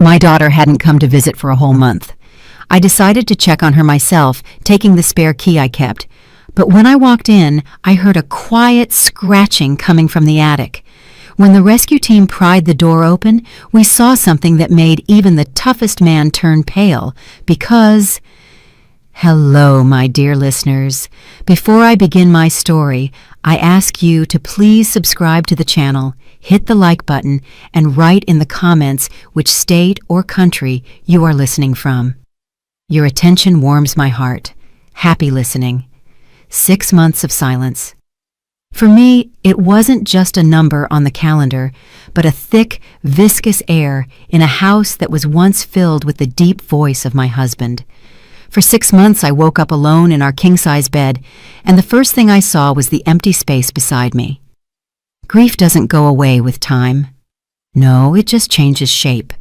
My daughter hadn't come to visit for a whole month. I decided to check on her myself, taking the spare key I kept. But when I walked in, I heard a quiet scratching coming from the attic. When the rescue team pried the door open, we saw something that made even the toughest man turn pale, because... Hello, my dear listeners. Before I begin my story, I ask you to please subscribe to the channel, hit the like button, and write in the comments which state or country you are listening from. Your attention warms my heart. Happy listening. 6 months of silence. For me, it wasn't just a number on the calendar, but a thick, viscous air in a house that was once filled with the deep voice of my husband. For 6 months, I woke up alone in our king-size bed, and the first thing I saw was the empty space beside me. Grief doesn't go away with time. No, it just changes shape.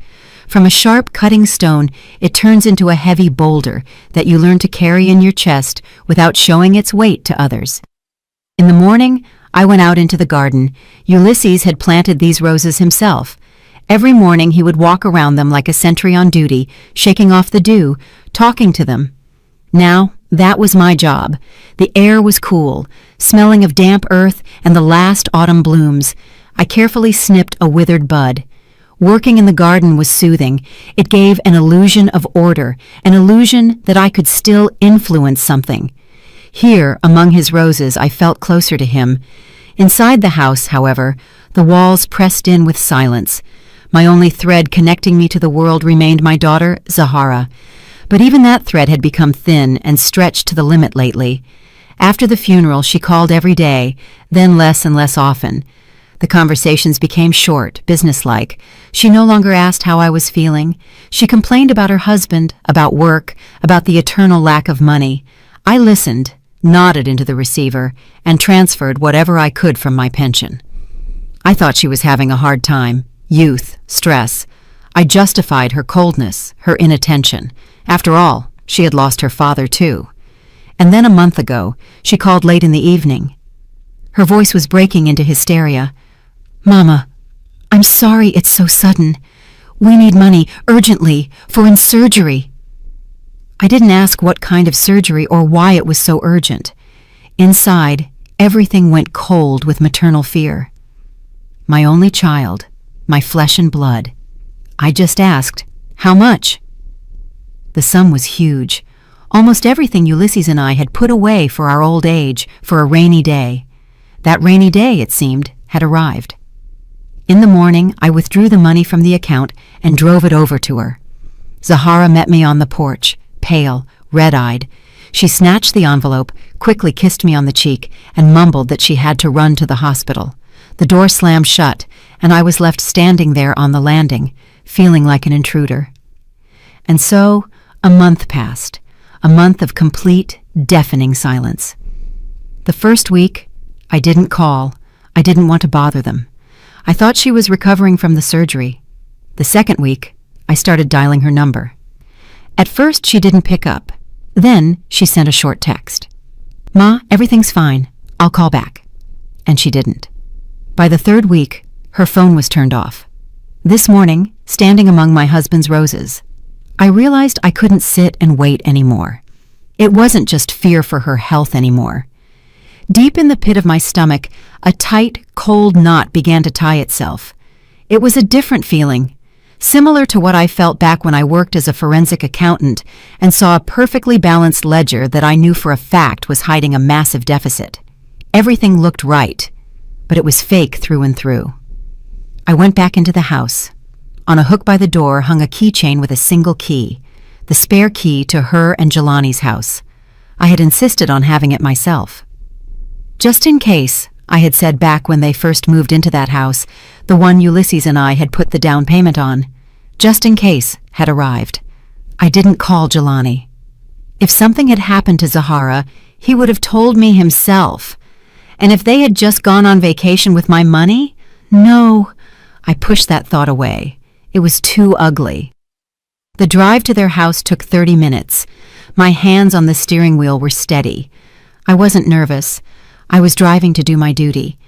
From a sharp cutting stone, it turns into a heavy boulder that you learn to carry in your chest without showing its weight to others. In the morning, I went out into the garden. Ulysses had planted these roses himself. Every morning he would walk around them like a sentry on duty, shaking off the dew, talking to them. Now, that was my job. The air was cool, smelling of damp earth and the last autumn blooms. I carefully snipped a withered bud. Working in the garden was soothing. It gave an illusion of order, an illusion that I could still influence something. Here, among his roses, I felt closer to him. Inside the house, however, the walls pressed in with silence. My only thread connecting me to the world remained my daughter, Zahara. But even that thread had become thin and stretched to the limit lately. After the funeral, she called every day, then less and less often. The conversations became short, businesslike. She no longer asked how I was feeling. She complained about her husband, about work, about the eternal lack of money. I listened, nodded into the receiver, and transferred whatever I could from my pension. I thought she was having a hard time. Youth, stress. I justified her coldness, her inattention. After all, she had lost her father too. And then a month ago, she called late in the evening. Her voice was breaking into hysteria. "Mama, I'm sorry it's so sudden. We need money, urgently, for surgery." I didn't ask what kind of surgery or why it was so urgent. Inside, everything went cold with maternal fear. My only child, my flesh and blood. I just asked, how much? The sum was huge. Almost everything Ulysses and I had put away for our old age, for a rainy day. That rainy day, it seemed, had arrived. In the morning, I withdrew the money from the account and drove it over to her. Zahara met me on the porch, pale, red-eyed. She snatched the envelope, quickly kissed me on the cheek, and mumbled that she had to run to the hospital. The door slammed shut, and I was left standing there on the landing, feeling like an intruder. And so, a month passed, a month of complete, deafening silence. The first week, I didn't call. I didn't want to bother them. I thought she was recovering from the surgery. The second week, I started dialing her number. At first, she didn't pick up. Then, she sent a short text. "Ma, everything's fine. I'll call back." And she didn't. By the third week, her phone was turned off. This morning, standing among my husband's roses, I realized I couldn't sit and wait anymore. It wasn't just fear for her health anymore. Deep in the pit of my stomach, a tight, cold knot began to tie itself. It was a different feeling, similar to what I felt back when I worked as a forensic accountant and saw a perfectly balanced ledger that I knew for a fact was hiding a massive deficit. Everything looked right, but it was fake through and through. I went back into the house. On a hook by the door hung a keychain with a single key, the spare key to her and Jelani's house. I had insisted on having it myself. Just in case, I had said back when they first moved into that house, the one Ulysses and I had put the down payment on, just in case, had arrived. I didn't call Jelani. If something had happened to Zahara, he would have told me himself. And if they had just gone on vacation with my money? No. I pushed that thought away. It was too ugly. The drive to their house took 30 minutes. My hands on the steering wheel were steady. I wasn't nervous. I was driving to do my duty.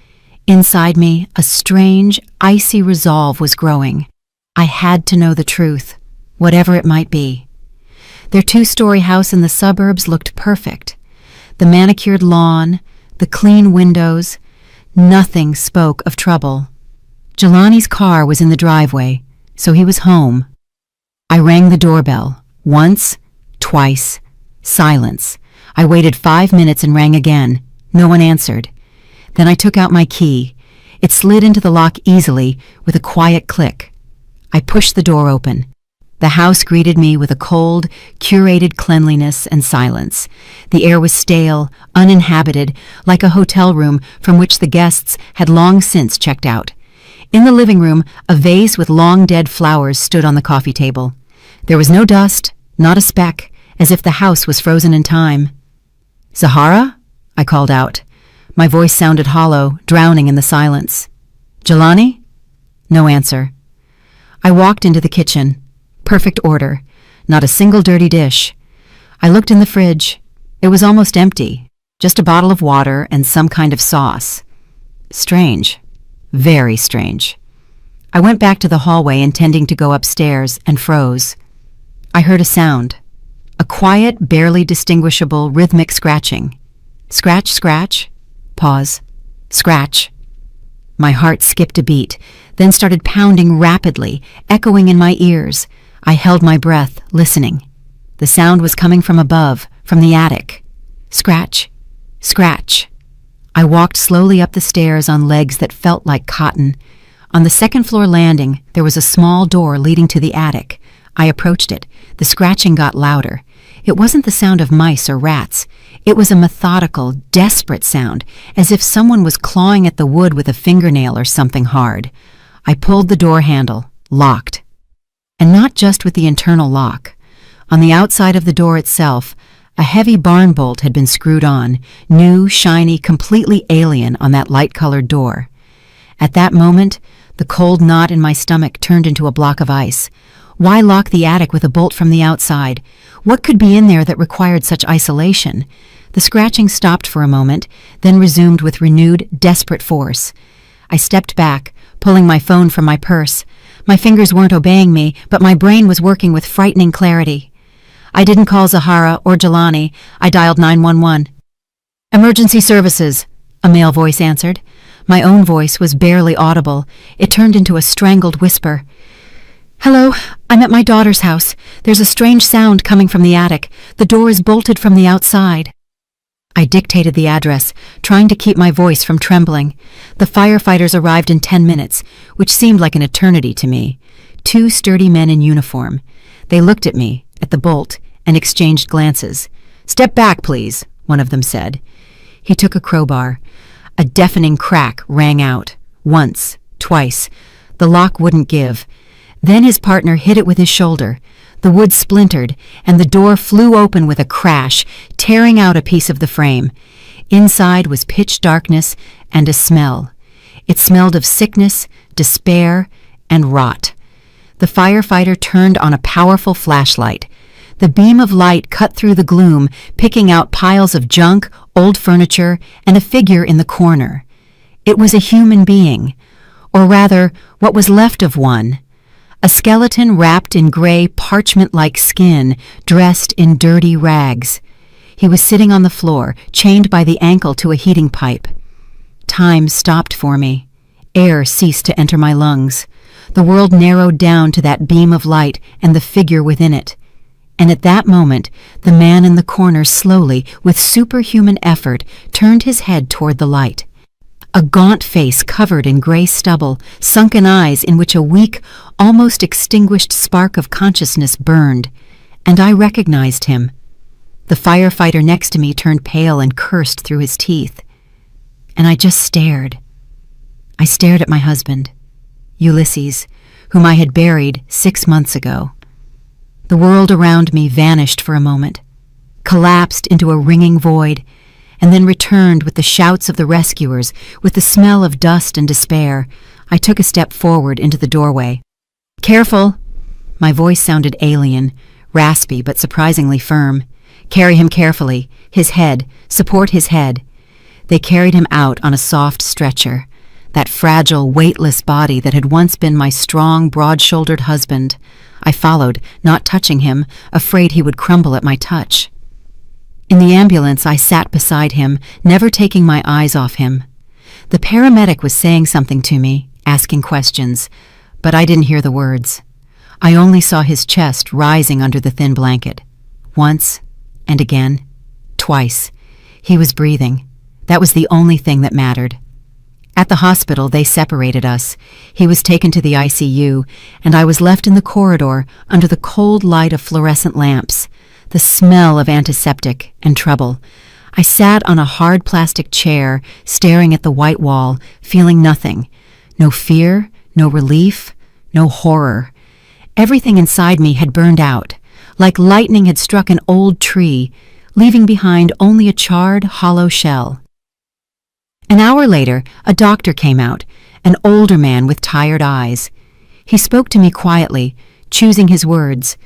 Inside me, a strange, icy resolve was growing. I had to know the truth, whatever it might be. Their two-story house in the suburbs looked perfect. The manicured lawn, the clean windows, nothing spoke of trouble. Jelani's car was in the driveway, so he was home. I rang the doorbell. Once, twice, silence. I waited 5 minutes and rang again. No one answered. Then I took out my key. It slid into the lock easily with a quiet click. I pushed the door open. The house greeted me with a cold, curated cleanliness and silence. The air was stale, uninhabited, like a hotel room from which the guests had long since checked out. In the living room, a vase with long-dead flowers stood on the coffee table. There was no dust, not a speck, as if the house was frozen in time. "Zahara?" I called out. My voice sounded hollow, drowning in the silence. "Jelani?" No answer. I walked into the kitchen. Perfect order. Not a single dirty dish. I looked in the fridge. It was almost empty. Just a bottle of water and some kind of sauce. Strange. Very strange. I went back to the hallway intending to go upstairs and froze. I heard a sound. A quiet, barely distinguishable rhythmic scratching. Scratch, scratch. Pause. Scratch. My heart skipped a beat, then started pounding rapidly, echoing in my ears. I held my breath, listening. The sound was coming from above, from the attic. Scratch. Scratch. I walked slowly up the stairs on legs that felt like cotton. On the second-floor landing, there was a small door leading to the attic. I approached it. The scratching got louder. It wasn't the sound of mice or rats. It was a methodical, desperate sound, as if someone was clawing at the wood with a fingernail or something hard. I pulled the door handle, locked. And not just with the internal lock. On the outside of the door itself, a heavy barn bolt had been screwed on, new, shiny, completely alien on that light-colored door. At that moment, the cold knot in my stomach turned into a block of ice. Why lock the attic with a bolt from the outside? What could be in there that required such isolation? The scratching stopped for a moment, then resumed with renewed, desperate force. I stepped back, pulling my phone from my purse. My fingers weren't obeying me, but my brain was working with frightening clarity. I didn't call Zahara or Jelani. I dialed 911. "Emergency services," a male voice answered. My own voice was barely audible. It turned into a strangled whisper. "Hello, I'm at my daughter's house. There's a strange sound coming from the attic. The door is bolted from the outside." I dictated the address, trying to keep my voice from trembling. The firefighters arrived in 10 minutes, which seemed like an eternity to me. 2 sturdy men in uniform. They looked at me, at the bolt, and exchanged glances. "Step back, please," one of them said. He took a crowbar. A deafening crack rang out. Once, twice. The lock wouldn't give. Then his partner hit it with his shoulder. The wood splintered, and the door flew open with a crash, tearing out a piece of the frame. Inside was pitch darkness and a smell. It smelled of sickness, despair, and rot. The firefighter turned on a powerful flashlight. The beam of light cut through the gloom, picking out piles of junk, old furniture, and a figure in the corner. It was a human being, or rather, what was left of one. A skeleton wrapped in gray, parchment-like skin, dressed in dirty rags. He was sitting on the floor, chained by the ankle to a heating pipe. Time stopped for me. Air ceased to enter my lungs. The world narrowed down to that beam of light and the figure within it. And at that moment, the man in the corner slowly, with superhuman effort, turned his head toward the light. A gaunt face covered in gray stubble, sunken eyes in which a weak, almost extinguished spark of consciousness burned, and I recognized him. The firefighter next to me turned pale and cursed through his teeth. And I just stared. I stared at my husband, Ulysses, whom I had buried 6 months ago. The world around me vanished for a moment, collapsed into a ringing void, and then returned with the shouts of the rescuers, with the smell of dust and despair. I took a step forward into the doorway. "Careful!" My voice sounded alien, raspy but surprisingly firm. "Carry him carefully. His head. Support his head." They carried him out on a soft stretcher. that fragile, weightless body that had once been my strong, broad-shouldered husband. I followed, not touching him, afraid he would crumble at my touch. In the ambulance, I sat beside him, never taking my eyes off him. The paramedic was saying something to me, asking questions, but I didn't hear the words. I only saw his chest rising under the thin blanket. Once, and again, twice. He was breathing. That was the only thing that mattered. At the hospital, they separated us. He was taken to the ICU, and I was left in the corridor under the cold light of fluorescent lamps, the smell of antiseptic and trouble. I sat on a hard plastic chair, staring at the white wall, feeling nothing. No fear, no relief, no horror. Everything inside me had burned out, like lightning had struck an old tree, leaving behind only a charred, hollow shell. An hour later, a doctor came out, an older man with tired eyes. He spoke to me quietly, choosing his words.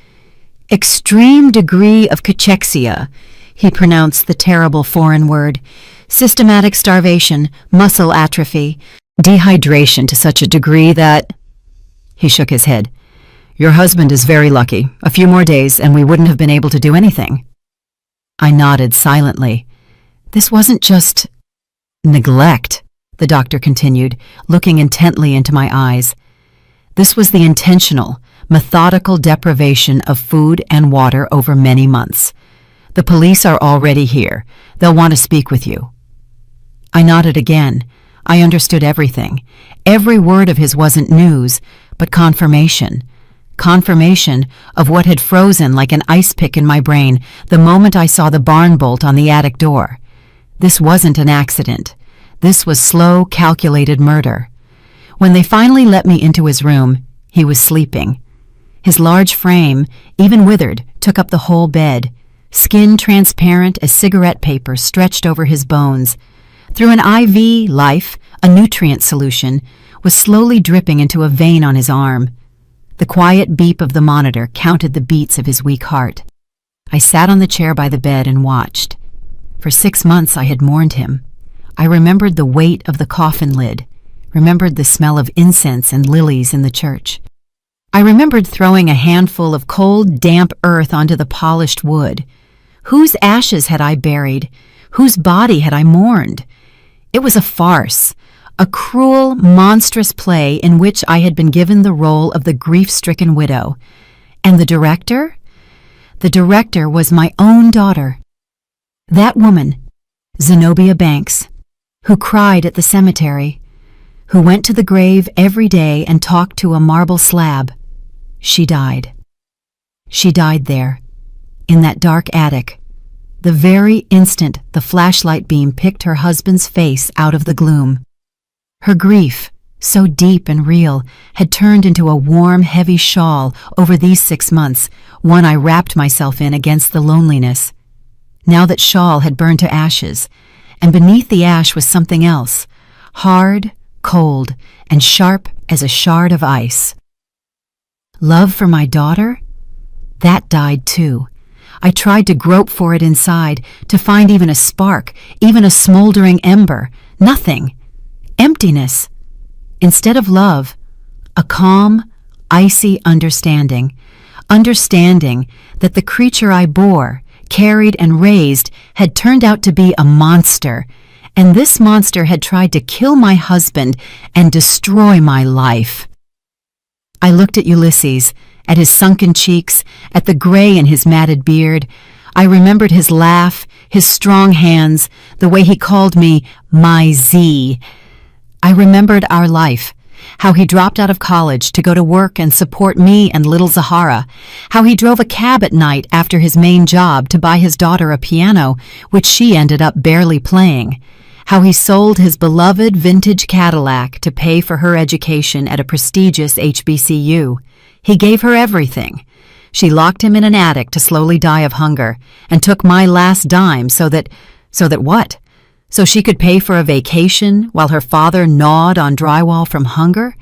"Extreme degree of cachexia," he pronounced the terrible foreign word. "Systematic starvation, muscle atrophy, dehydration to such a degree that—" He shook his head. "Your husband is very lucky. A few more days and we wouldn't have been able to do anything." I nodded silently. This wasn't just neglect, the doctor continued, looking intently into my eyes. This was the intentional, methodical deprivation of food and water over many months. The police are already here. They'll want to speak with you. I nodded again. I understood everything. Every word of his wasn't news, but confirmation. Confirmation of what had frozen like an ice pick in my brain the moment I saw the barn bolt on the attic door. This wasn't an accident. This was slow, calculated murder. When they finally let me into his room, he was sleeping. His large frame, even withered, took up the whole bed. Skin transparent as cigarette paper stretched over his bones. Through an IV, life, a nutrient solution, was slowly dripping into a vein on his arm. The quiet beep of the monitor counted the beats of his weak heart. I sat on the chair by the bed and watched. For 6 months I had mourned him. I remembered the weight of the coffin lid, remembered the smell of incense and lilies in the church. I remembered throwing a handful of cold, damp earth onto the polished wood. Whose ashes had I buried? Whose body had I mourned? It was a farce, a cruel, monstrous play in which I had been given the role of the grief-stricken widow. And the director? The director was my own daughter. That woman, Zenobia Banks, who cried at the cemetery, who went to the grave every day and talked to a marble slab. She died. She died there, in that dark attic, the very instant the flashlight beam picked her husband's face out of the gloom. Her grief, so deep and real, had turned into a warm, heavy shawl over these 6 months, one I wrapped myself in against the loneliness. Now that shawl had burned to ashes, and beneath the ash was something else, hard, cold, and sharp as a shard of ice. Love for my daughter? That died too. I tried to grope for it inside, to find even a spark, even a smoldering ember. Nothing. Emptiness. Instead of love, a calm, icy understanding. Understanding that the creature I bore, carried and raised, had turned out to be a monster, and this monster had tried to kill my husband and destroy my life. I looked at Ulysses, at his sunken cheeks, at the gray in his matted beard. I remembered his laugh, his strong hands, the way he called me my Z. I remembered our life, how he dropped out of college to go to work and support me and little Zahara, how he drove a cab at night after his main job to buy his daughter a piano, which she ended up barely playing, how he sold his beloved vintage Cadillac to pay for her education at a prestigious HBCU. He gave her everything. She locked him in an attic to slowly die of hunger, and took my last dime so that what? So she could pay for a vacation while her father gnawed on drywall from hunger?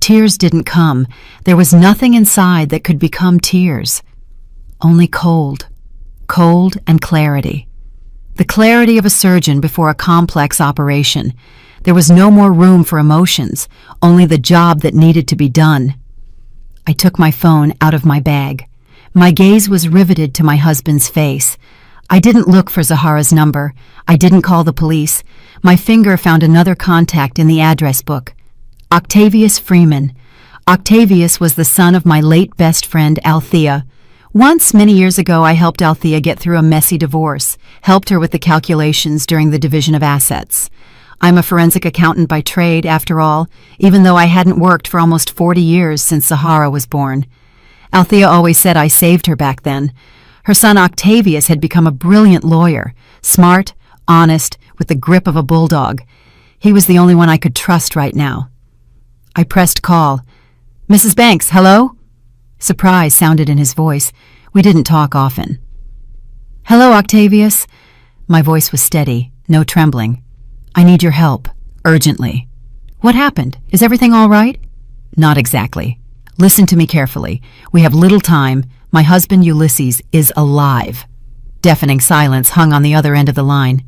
Tears didn't come. There was nothing inside that could become tears. Only cold. Cold and clarity. The clarity of a surgeon before a complex operation. There was no more room for emotions, only the job that needed to be done. I took my phone out of my bag. My gaze was riveted to my husband's face. I didn't look for Zahara's number. I didn't call the police. My finger found another contact in the address book. Octavius Freeman. Octavius was the son of my late best friend, Althea. Once, many years ago, I helped Althea get through a messy divorce, helped her with the calculations during the division of assets. I'm a forensic accountant by trade, after all, even though I hadn't worked for almost 40 years since Zahara was born. Althea always said I saved her back then. Her son Octavius had become a brilliant lawyer, smart, honest, with the grip of a bulldog. He was the only one I could trust right now. I pressed call. "Mrs. Banks, hello?" Surprise sounded in his voice. We didn't talk often. "Hello, Octavius." My voice was steady, no trembling. "I need your help, urgently." "What happened? Is everything all right?" "Not exactly. Listen to me carefully. We have little time. My husband Ulysses is alive." Deafening silence hung on the other end of the line.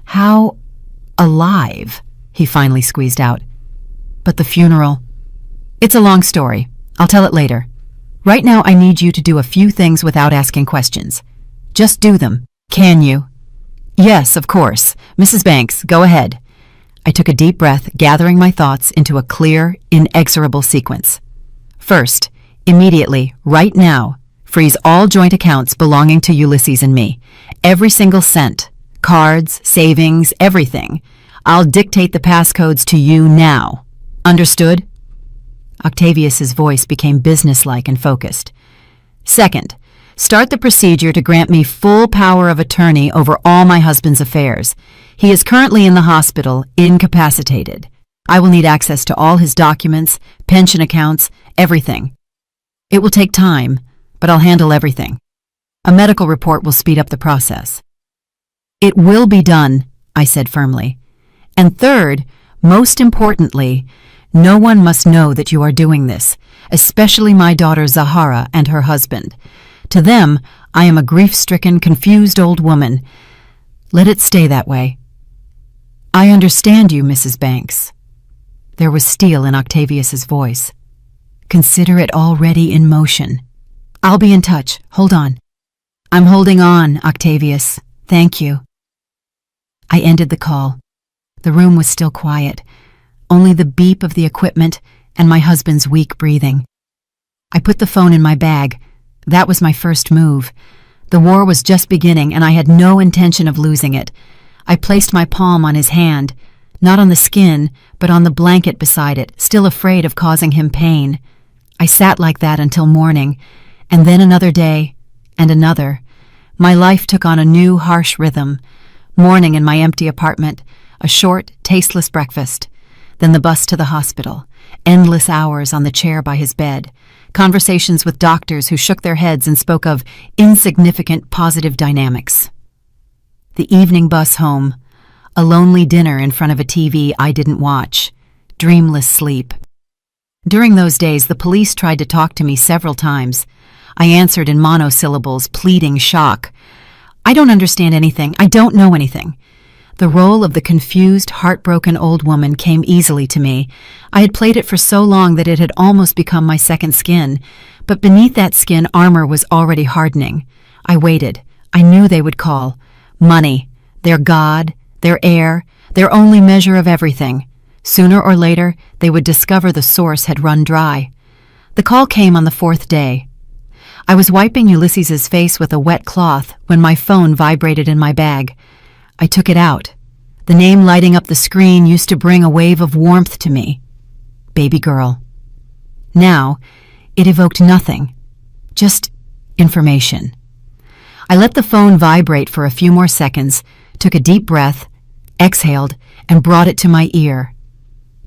"How alive?" he finally squeezed out. "But the funeral." "It's a long story. I'll tell it later. Right now I need you to do a few things without asking questions. Just do them. Can you?" "Yes, of course. Mrs. Banks, go ahead." I took a deep breath, gathering my thoughts into a clear, inexorable sequence. First, immediately, right now, freeze all joint accounts belonging to Ulysses and me. Every single cent. Cards, savings, everything. I'll dictate the passcodes to you now. Understood? Octavius's voice became businesslike and focused. Second, start the procedure to grant me full power of attorney over all my husband's affairs. He is currently in the hospital, incapacitated. I will need access to all his documents, pension accounts, everything. It will take time, but I'll handle everything. A medical report will speed up the process. It will be done, I said firmly. And third, most importantly, no one must know that you are doing this, especially my daughter Zahara and her husband. To them, I am a grief-stricken, confused old woman. Let it stay that way. I understand you, Mrs. Banks. There was steel in Octavius's voice. Consider it already in motion. I'll be in touch. Hold on. I'm holding on, Octavius. Thank you. I ended the call. The room was still quiet. Only the beep of the equipment and my husband's weak breathing. I put the phone in my bag. That was my first move. The war was just beginning and I had no intention of losing it. I placed my palm on his hand, not on the skin, but on the blanket beside it, still afraid of causing him pain. I sat like that until morning, and then another day, and another. My life took on a new, harsh rhythm. Morning in my empty apartment, a short, tasteless breakfast. Then the bus to the hospital, endless hours on the chair by his bed, conversations with doctors who shook their heads and spoke of insignificant positive dynamics. The evening bus home, a lonely dinner in front of a TV I didn't watch, dreamless sleep. During those days, the police tried to talk to me several times. I answered in monosyllables, pleading shock. I don't understand anything. I don't know anything. The role of the confused, heartbroken old woman came easily to me. I had played it for so long that it had almost become my second skin, but beneath that skin armor was already hardening. I waited. I knew they would call. Money, their god, their heir, their only measure of everything. Sooner or later, they would discover the source had run dry. The call came on the fourth day. I was wiping Ulysses's face with a wet cloth when my phone vibrated in my bag. I took it out. The name lighting up the screen used to bring a wave of warmth to me. Baby girl. Now, it evoked nothing. Just information. I let the phone vibrate for a few more seconds, took a deep breath, exhaled, and brought it to my ear.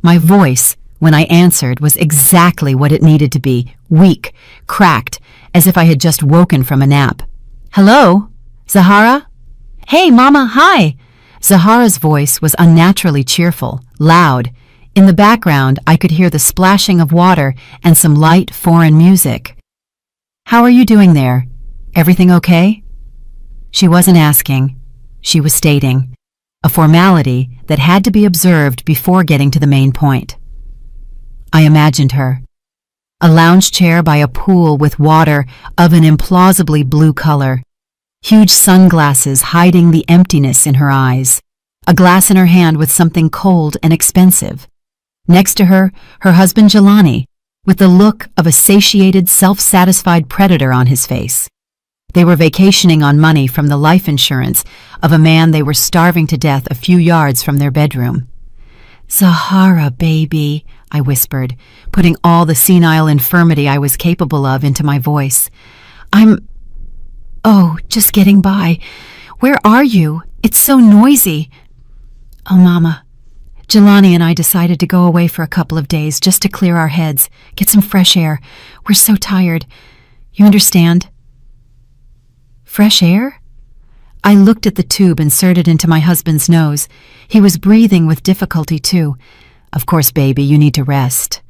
My voice, when I answered, was exactly what it needed to be, weak, cracked, as if I had just woken from a nap. Hello? Zahara? Hey, Mama, hi! Zahara's voice was unnaturally cheerful, loud. In the background, I could hear the splashing of water and some light foreign music. How are you doing there? Everything okay? She wasn't asking. She was stating. a formality that had to be observed before getting to the main point. I imagined her. A lounge chair by a pool with water of an implausibly blue color, huge sunglasses hiding the emptiness in her eyes, a glass in her hand with something cold and expensive. Next to her, her husband Jelani, with the look of a satiated, self-satisfied predator on his face. They were vacationing on money from the life insurance of a man they were starving to death a few yards from their bedroom. "Zahara, baby," I whispered, putting all the senile infirmity I was capable of into my voice. "Oh, just getting by. Where are you? It's so noisy." "Oh, Mama, Jelani and I decided to go away for a couple of days just to clear our heads, get some fresh air. We're so tired. You understand?" "Fresh air?" I looked at the tube inserted into my husband's nose. He was breathing with difficulty, too. "Of course, baby, you need to rest."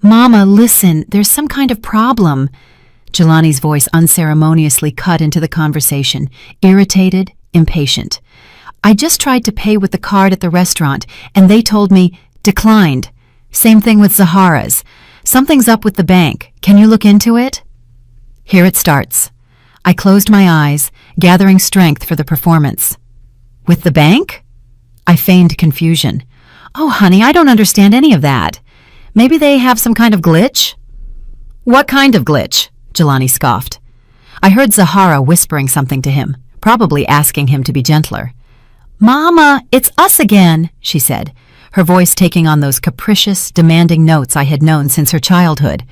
"Mama, listen, there's some kind of problem." Jelani's voice unceremoniously cut into the conversation, irritated, impatient. "I just tried to pay with the card at the restaurant, and they told me, declined. Same thing with Zahara's. Something's up with the bank. Can you look into it?" Here it starts. I closed my eyes, gathering strength for the performance. "With the bank?" I feigned confusion. "Oh, honey, I don't understand any of that. Maybe they have some kind of glitch?" "What kind of glitch?" Jelani scoffed. I heard Zahara whispering something to him, probably asking him to be gentler. "Mama, it's us again," she said, her voice taking on those capricious, demanding notes I had known since her childhood.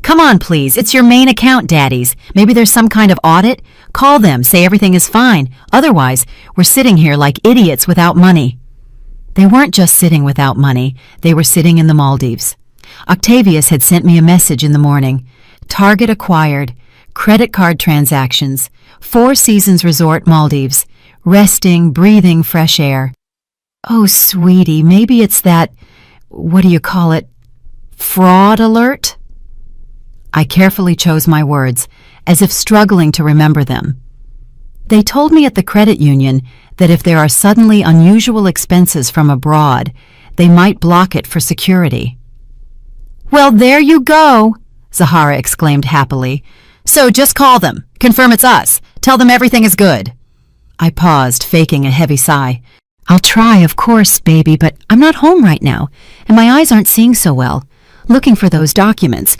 "Come on, please. It's your main account, daddies. Maybe there's some kind of audit? Call them, say everything is fine. Otherwise, we're sitting here like idiots without money." They weren't just sitting without money. They were sitting in the Maldives. Octavius had sent me a message in the morning. Target acquired. Credit card transactions. 4 Seasons Resort Maldives. Resting, breathing fresh air. "Oh, sweetie, maybe it's that, what do you call it, fraud alert?" I carefully chose my words, as if struggling to remember them. They told me at the credit union that if there are suddenly unusual expenses from abroad, they might block it for security. "Well, there you go," Zahara exclaimed happily. "So just call them. Confirm it's us. Tell them everything is good." I paused, faking a heavy sigh. "I'll try, of course, baby, but I'm not home right now, and my eyes aren't seeing so well. Looking for those documents.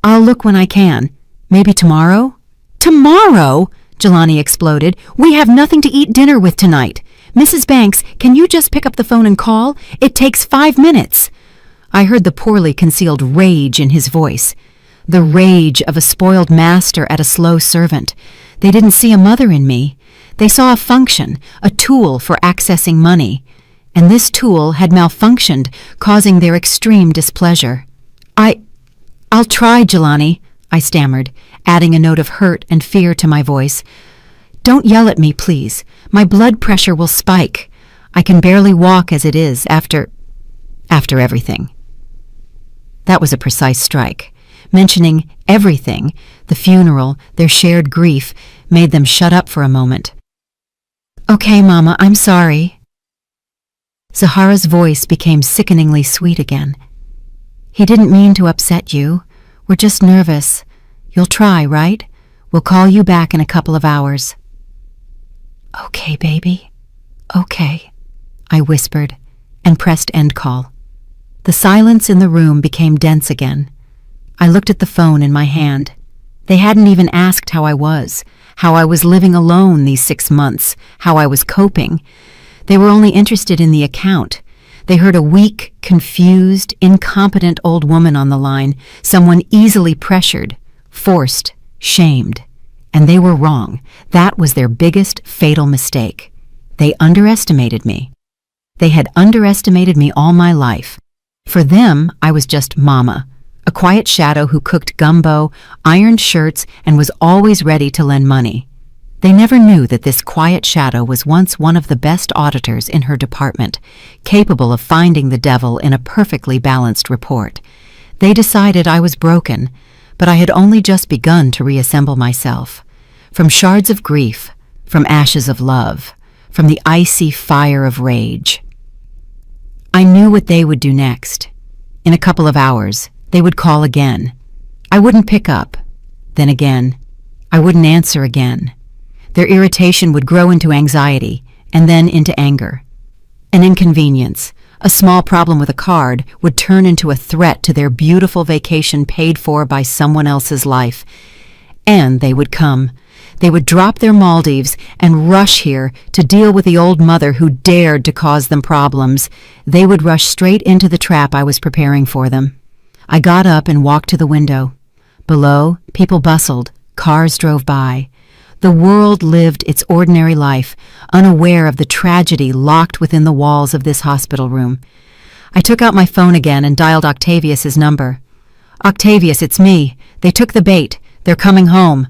I'll look when I can. Maybe tomorrow?" "Tomorrow?" Jelani exploded. "We have nothing to eat dinner with tonight. Mrs. Banks, can you just pick up the phone and call? It takes 5 minutes." I heard the poorly concealed rage in his voice. The rage of a spoiled master at a slow servant. They didn't see a mother in me. They saw a function, a tool for accessing money. And this tool had malfunctioned, causing their extreme displeasure. I'll try, Jelani," I stammered, adding a note of hurt and fear to my voice. "Don't yell at me, please. My blood pressure will spike. I can barely walk as it is after everything." That was a precise strike. Mentioning everything, the funeral, their shared grief, made them shut up for a moment. "Okay, Mama, I'm sorry." Zahara's voice became sickeningly sweet again. "He didn't mean to upset you. We're just nervous. You'll try, right? We'll call you back in a couple of hours." "Okay, baby. Okay," I whispered and pressed end call. The silence in the room became dense again. I looked at the phone in my hand. They hadn't even asked how I was living alone these 6 months, how I was coping. They were only interested in the account. They heard a weak, confused, incompetent old woman on the line, someone easily pressured, forced, shamed. And they were wrong. That was their biggest, fatal mistake. They underestimated me. They had underestimated me all my life. For them, I was just Mama, a quiet shadow who cooked gumbo, ironed shirts, and was always ready to lend money. They never knew that this quiet shadow was once one of the best auditors in her department, capable of finding the devil in a perfectly balanced report. They decided I was broken, but I had only just begun to reassemble myself. From shards of grief, from ashes of love, from the icy fire of rage. I knew what they would do next. In a couple of hours, they would call again. I wouldn't pick up. Then again, I wouldn't answer again. Their irritation would grow into anxiety, and then into anger. An inconvenience, a small problem with a card, would turn into a threat to their beautiful vacation paid for by someone else's life. And they would come. They would drop their Maldives and rush here to deal with the old mother who dared to cause them problems. They would rush straight into the trap I was preparing for them. I got up and walked to the window. Below, people bustled, cars drove by. The world lived its ordinary life, unaware of the tragedy locked within the walls of this hospital room. I took out my phone again and dialed Octavius's number. "Octavius, it's me. They took the bait. They're coming home."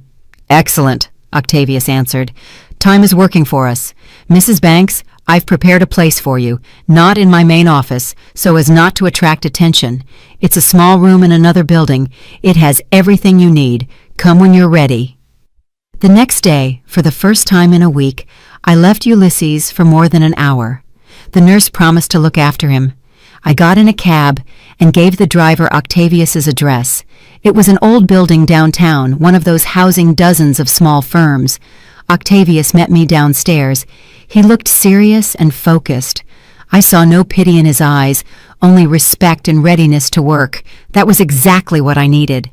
"Excellent," Octavius answered. "Time is working for us. Mrs. Banks, I've prepared a place for you, not in my main office, so as not to attract attention. It's a small room in another building. It has everything you need. Come when you're ready." The next day, for the first time in a week, I left Ulysses for more than an hour. The nurse promised to look after him. I got in a cab and gave the driver Octavius's address. It was an old building downtown, one of those housing dozens of small firms. Octavius met me downstairs. He looked serious and focused. I saw no pity in his eyes, only respect and readiness to work. That was exactly what I needed.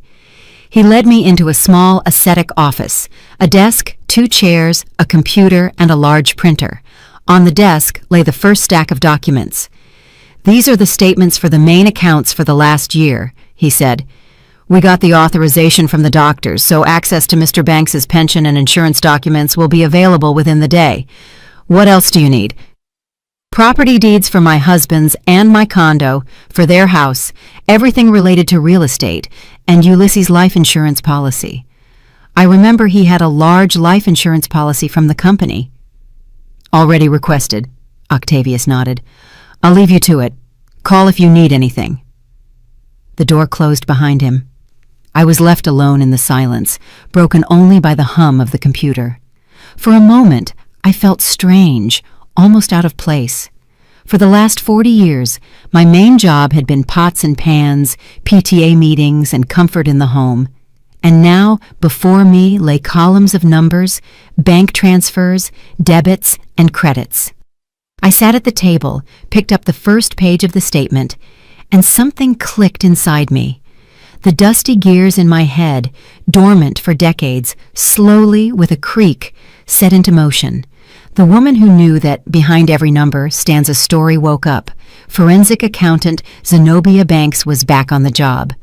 He led me into a small, ascetic office, a desk, 2 chairs, a computer, and a large printer. On the desk lay the first stack of documents. "These are the statements for the main accounts for the last year," he said. "We got the authorization from the doctors, so access to Mr. Banks's pension and insurance documents will be available within the day. What else do you need?" "Property deeds for my husband's and my condo, for their house, everything related to real estate, and Ulysses' life insurance policy." I remember he had a large life insurance policy from the company. "Already requested," Octavius nodded. "I'll leave you to it. Call if you need anything." The door closed behind him. I was left alone in the silence, broken only by the hum of the computer. For a moment, I felt strange, almost out of place. For the last 40 years, my main job had been pots and pans, PTA meetings, and comfort in the home. And now, before me lay columns of numbers, bank transfers, debits, and credits. I sat at the table, picked up the first page of the statement, and something clicked inside me. The dusty gears in my head, dormant for decades, slowly, with a creak, set into motion. The woman who knew that behind every number stands a story woke up. Forensic accountant Zenobia Banks was back on the job.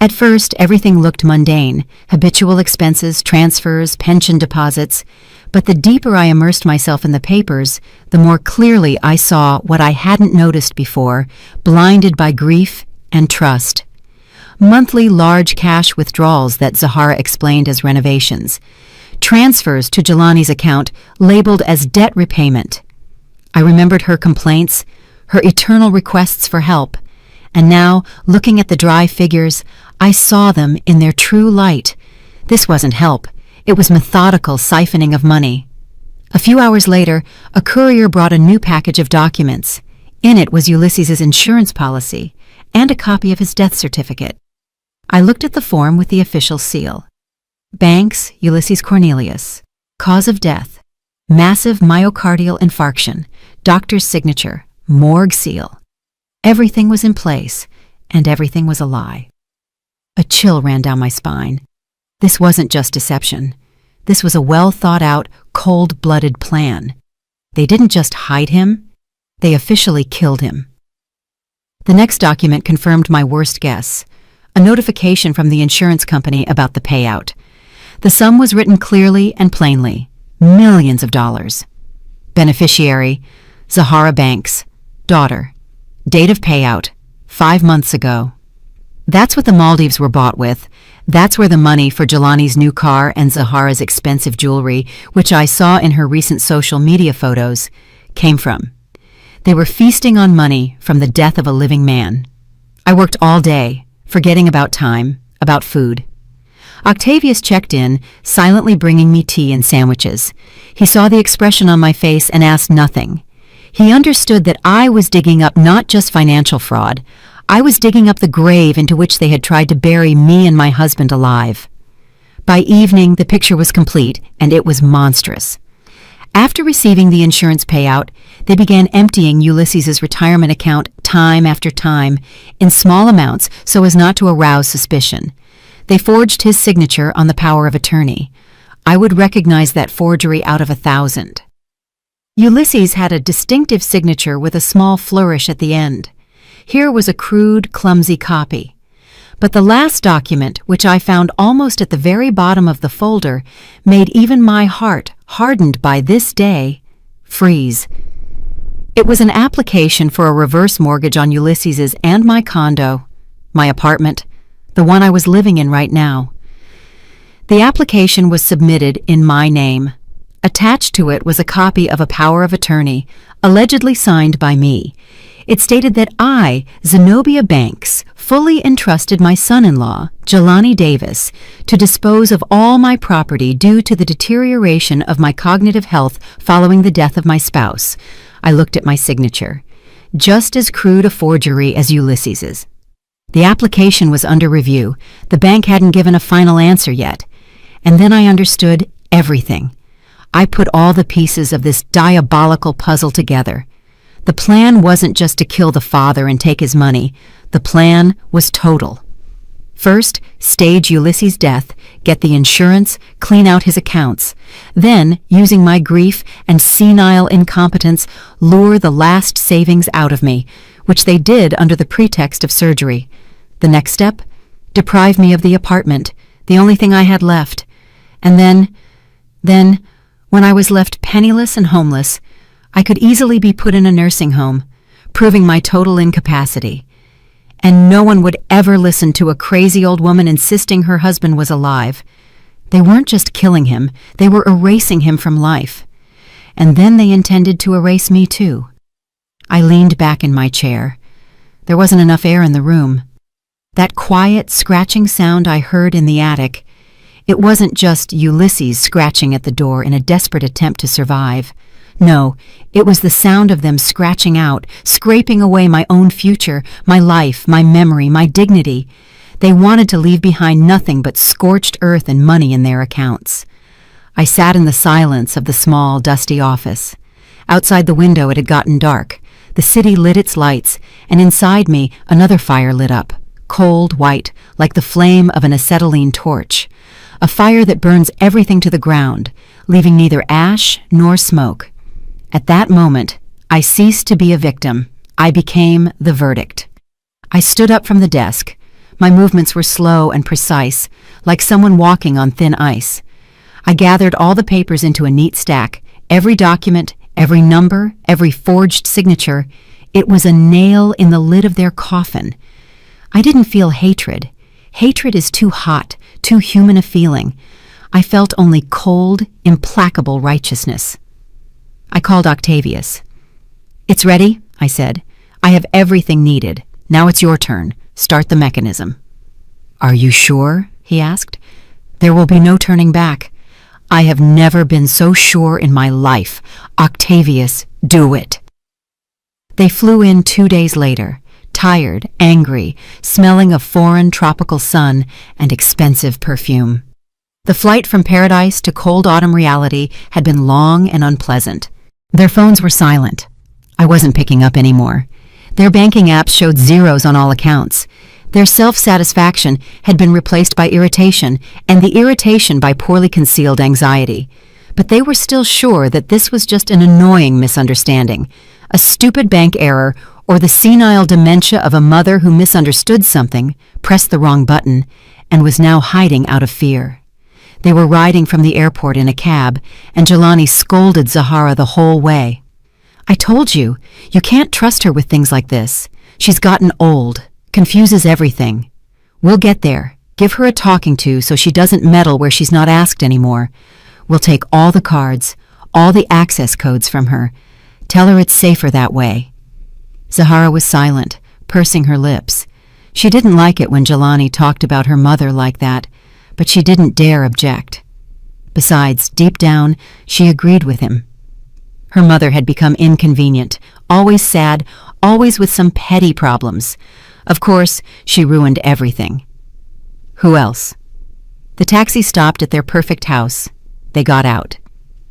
At first, everything looked mundane, habitual expenses, transfers, pension deposits. But the deeper I immersed myself in the papers, the more clearly I saw what I hadn't noticed before, blinded by grief and trust. Monthly large cash withdrawals that Zahara explained as renovations. Transfers to Jelani's account labeled as debt repayment. I remembered her complaints, her eternal requests for help, and now, looking at the dry figures, I saw them in their true light. This wasn't help. It was methodical siphoning of money. A few hours later, a courier brought a new package of documents. In it was Ulysses' insurance policy and a copy of his death certificate. I looked at the form with the official seal. Banks, Ulysses Cornelius. Cause of death. Massive myocardial infarction. Doctor's signature. Morgue seal. Everything was in place, and everything was a lie. A chill ran down my spine. This wasn't just deception. This was a well-thought-out, cold-blooded plan. They didn't just hide him. They officially killed him. The next document confirmed my worst guess. A notification from the insurance company about the payout. The sum was written clearly and plainly. Millions of dollars. Beneficiary, Zahara Banks. Daughter. Date of payout, 5 months ago. That's what the Maldives were bought with. That's where the money for Jelani's new car and Zahara's expensive jewelry, which I saw in her recent social media photos, came from. They were feasting on money from the death of a living man. I worked all day, forgetting about time, about food. Octavius checked in, silently bringing me tea and sandwiches. He saw the expression on my face and asked nothing. He understood that I was digging up not just financial fraud. I was digging up the grave into which they had tried to bury me and my husband alive. By evening, the picture was complete, and it was monstrous. After receiving the insurance payout, they began emptying Ulysses's retirement account time after time, in small amounts so as not to arouse suspicion. They forged his signature on the power of attorney. I would recognize that forgery out of 1,000. Ulysses had a distinctive signature with a small flourish at the end. Here was a crude, clumsy copy. But the last document, which I found almost at the very bottom of the folder, made even my heart, hardened by this day, freeze. It was an application for a reverse mortgage on Ulysses's and my condo, my apartment, the one I was living in right now. The application was submitted in my name. Attached to it was a copy of a power of attorney, allegedly signed by me. It stated that I, Zenobia Banks, fully entrusted my son-in-law, Jelani Davis, to dispose of all my property due to the deterioration of my cognitive health following the death of my spouse. I looked at my signature. Just as crude a forgery as Ulysses's. The application was under review. The bank hadn't given a final answer yet. And then I understood everything. I put all the pieces of this diabolical puzzle together. The plan wasn't just to kill the father and take his money. The plan was total. First, stage Ulysses' death, get the insurance, clean out his accounts. Then, using my grief and senile incompetence, lure the last savings out of me, which they did under the pretext of surgery. The next step? Deprive me of the apartment, the only thing I had left. And then, when I was left penniless and homeless, I could easily be put in a nursing home, proving my total incapacity. And no one would ever listen to a crazy old woman insisting her husband was alive. They weren't just killing him, they were erasing him from life. And then they intended to erase me too. I leaned back in my chair. There wasn't enough air in the room. That quiet, scratching sound I heard in the attic, it wasn't just Ulysses scratching at the door in a desperate attempt to survive. No, it was the sound of them scratching out, scraping away my own future, my life, my memory, my dignity. They wanted to leave behind nothing but scorched earth and money in their accounts. I sat in the silence of the small, dusty office. Outside the window it had gotten dark. The city lit its lights, and inside me another fire lit up, cold white, like the flame of an acetylene torch. A fire that burns everything to the ground, leaving neither ash nor smoke. At that moment, I ceased to be a victim. I became the verdict. I stood up from the desk. My movements were slow and precise, like someone walking on thin ice. I gathered all the papers into a neat stack, every document, every number, every forged signature. It was a nail in the lid of their coffin. I didn't feel hatred. Hatred is too hot, too human a feeling. I felt only cold, implacable righteousness. I called Octavius. "It's ready," I said. "I have everything needed. Now it's your turn. Start the mechanism." "Are you sure?" he asked. "There will be no turning back. I have never been so sure in my life. Octavius, do it." They flew in 2 days later, tired, angry, smelling of foreign tropical sun and expensive perfume. The flight from paradise to cold autumn reality had been long and unpleasant. Their phones were silent. I wasn't picking up anymore. Their banking apps showed zeros on all accounts. Their self-satisfaction had been replaced by irritation, and the irritation by poorly concealed anxiety. But they were still sure that this was just an annoying misunderstanding, a stupid bank error, or the senile dementia of a mother who misunderstood something, pressed the wrong button, and was now hiding out of fear. They were riding from the airport in a cab, and Jelani scolded Zahara the whole way. "I told you, you can't trust her with things like this. She's gotten old, confuses everything. We'll get there. Give her a talking to so she doesn't meddle where she's not asked anymore. We'll take all the cards, all the access codes from her. Tell her it's safer that way." Zahara was silent, pursing her lips. She didn't like it when Jelani talked about her mother like that, but she didn't dare object. Besides, deep down, she agreed with him. Her mother had become inconvenient, always sad, always with some petty problems. Of course, she ruined everything. Who else? The taxi stopped at their perfect house. They got out.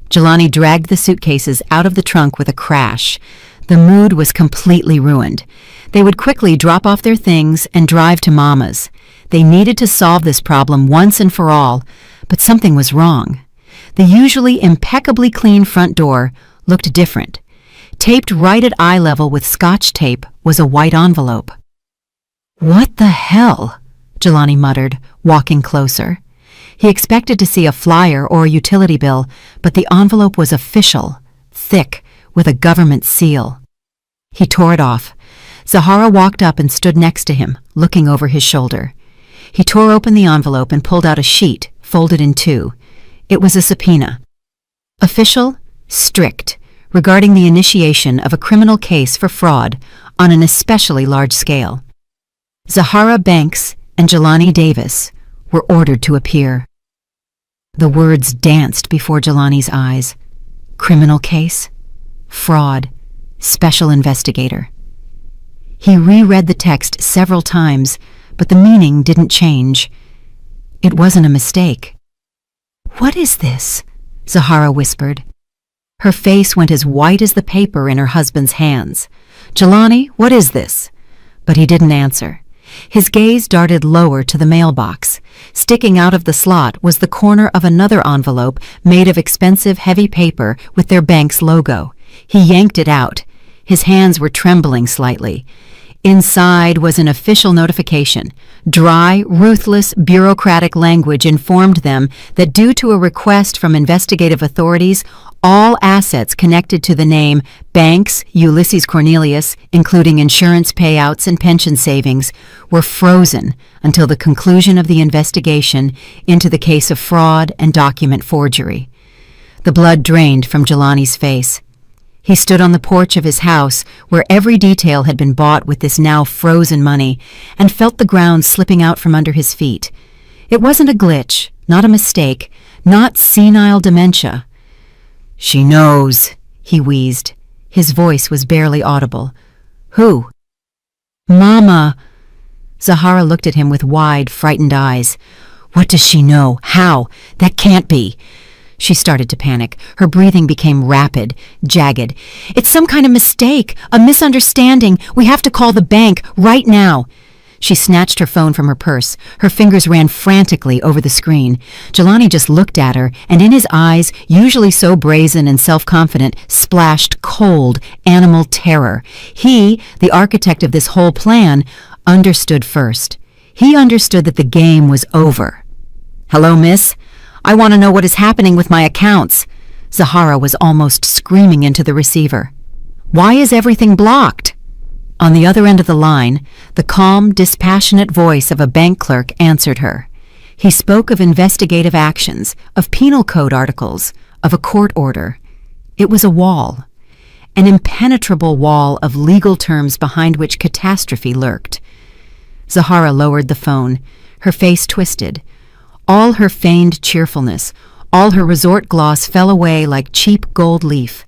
Jelani dragged the suitcases out of the trunk with a crash. The mood was completely ruined. They would quickly drop off their things and drive to Mama's. They needed to solve this problem once and for all, but something was wrong. The usually impeccably clean front door looked different. Taped right at eye level with Scotch tape was a white envelope. "What the hell?" Jelani muttered, walking closer. He expected to see a flyer or a utility bill, but the envelope was official, thick, with a government seal. He tore it off. Zahara walked up and stood next to him, looking over his shoulder. He tore open the envelope and pulled out a sheet, folded in two. It was a subpoena. Official, strict, regarding the initiation of a criminal case for fraud on an especially large scale. Zahara Banks and Jelani Davis were ordered to appear. The words danced before Jelani's eyes. Criminal case, fraud, special investigator. He reread the text several times, but the meaning didn't change. It wasn't a mistake. "What is this?" Zahara whispered. Her face went as white as the paper in her husband's hands. "Jelani, what is this?" But he didn't answer. His gaze darted lower to the mailbox. Sticking out of the slot was the corner of another envelope made of expensive heavy paper with their bank's logo. He yanked it out. His hands were trembling slightly. Inside was an official notification. Dry, ruthless, bureaucratic language informed them that due to a request from investigative authorities, all assets connected to the name Banks Ulysses Cornelius, including insurance payouts and pension savings, were frozen until the conclusion of the investigation into the case of fraud and document forgery. The blood drained from Jelani's face. He stood on the porch of his house, where every detail had been bought with this now frozen money, and felt the ground slipping out from under his feet. It wasn't a glitch, not a mistake, not senile dementia. "She knows," he wheezed. His voice was barely audible. "Who?" "Mama." Zahara looked at him with wide, frightened eyes. "What does she know? How? That can't be." She started to panic. Her breathing became rapid, jagged. "It's some kind of mistake, a misunderstanding. We have to call the bank right now." She snatched her phone from her purse. Her fingers ran frantically over the screen. Jelani just looked at her, and in his eyes, usually so brazen and self-confident, splashed cold, animal terror. He, the architect of this whole plan, understood first. He understood that the game was over. "Hello, miss? I want to know what is happening with my accounts." Zahara was almost screaming into the receiver. "Why is everything blocked?" On the other end of the line, the calm, dispassionate voice of a bank clerk answered her. He spoke of investigative actions, of penal code articles, of a court order. It was a wall, an impenetrable wall of legal terms behind which catastrophe lurked. Zahara lowered the phone, her face twisted. All her feigned cheerfulness, all her resort gloss fell away like cheap gold leaf.